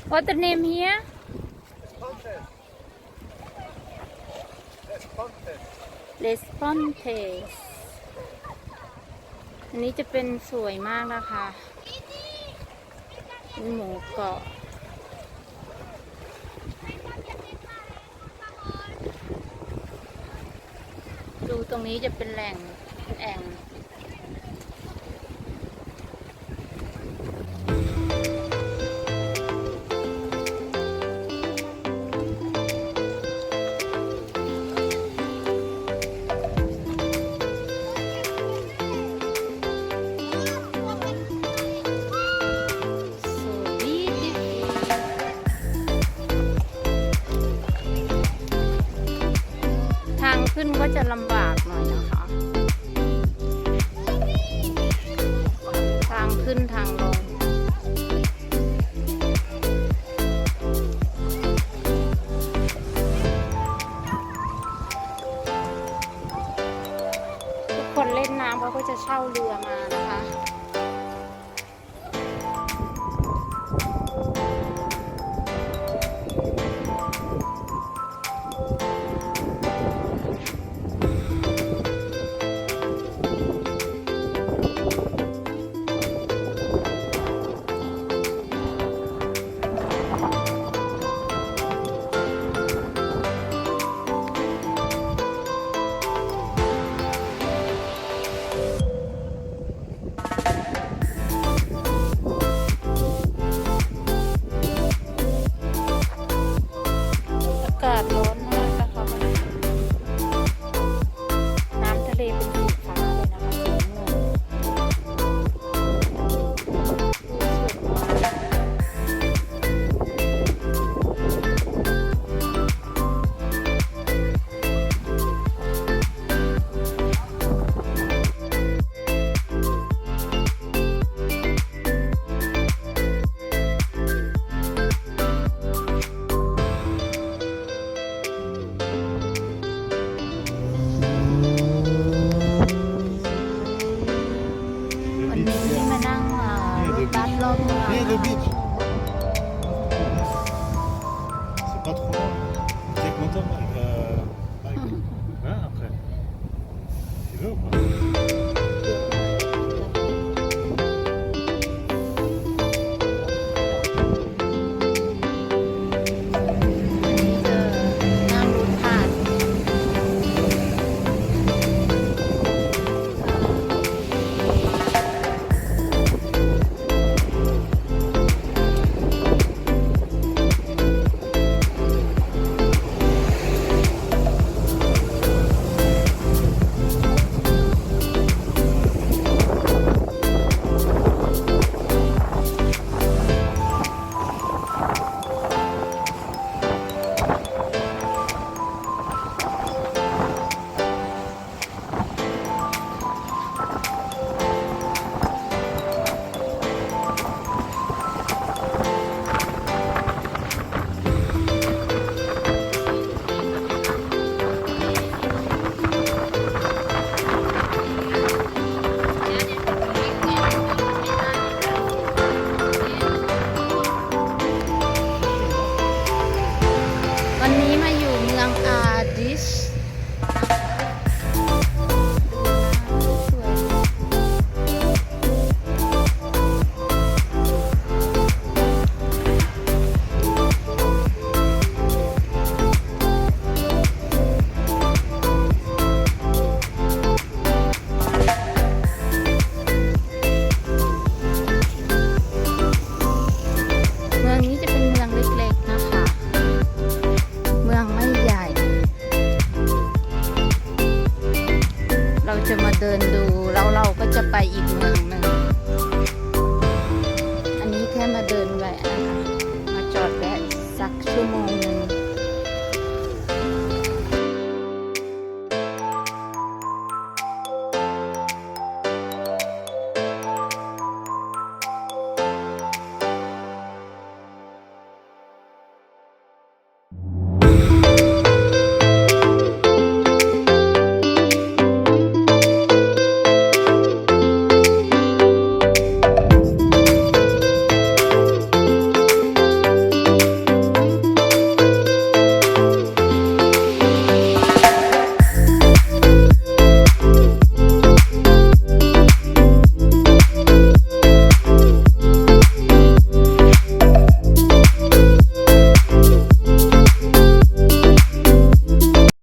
What the name here? Responses อันนี้จะเป็นสวยมากนะคะเป็นหมูเกาะดูตรงนี้จะเป็นแหล่งแอ่งทางขึ้นก็จะลำบากหน่อยนะคะทางขึ้นทางลงทุกคนเล่นน้ำเขาก็จะเช่าเรือมานะคะ อากาศร้อนมากนะคะวันนี้น้ำทะเลเป็นสีฟ้าเลยนะคะสีเงินวันนี้ที่มานั่งรถบัสรอบเมือง Le beach. C'est pas trop loin. Avec moteur, hein, après. Tu veux ou pas? วันนี้จะนั่งรถผ่าน วันนี้มาอยู่เมืองอาดิชสวยเมืองนี้จะเป็นเมืองเล็กๆนะคะ เมืองไม่ใหญ่ เราจะมาเดินดูแล้วเราก็จะไปอีกเมือง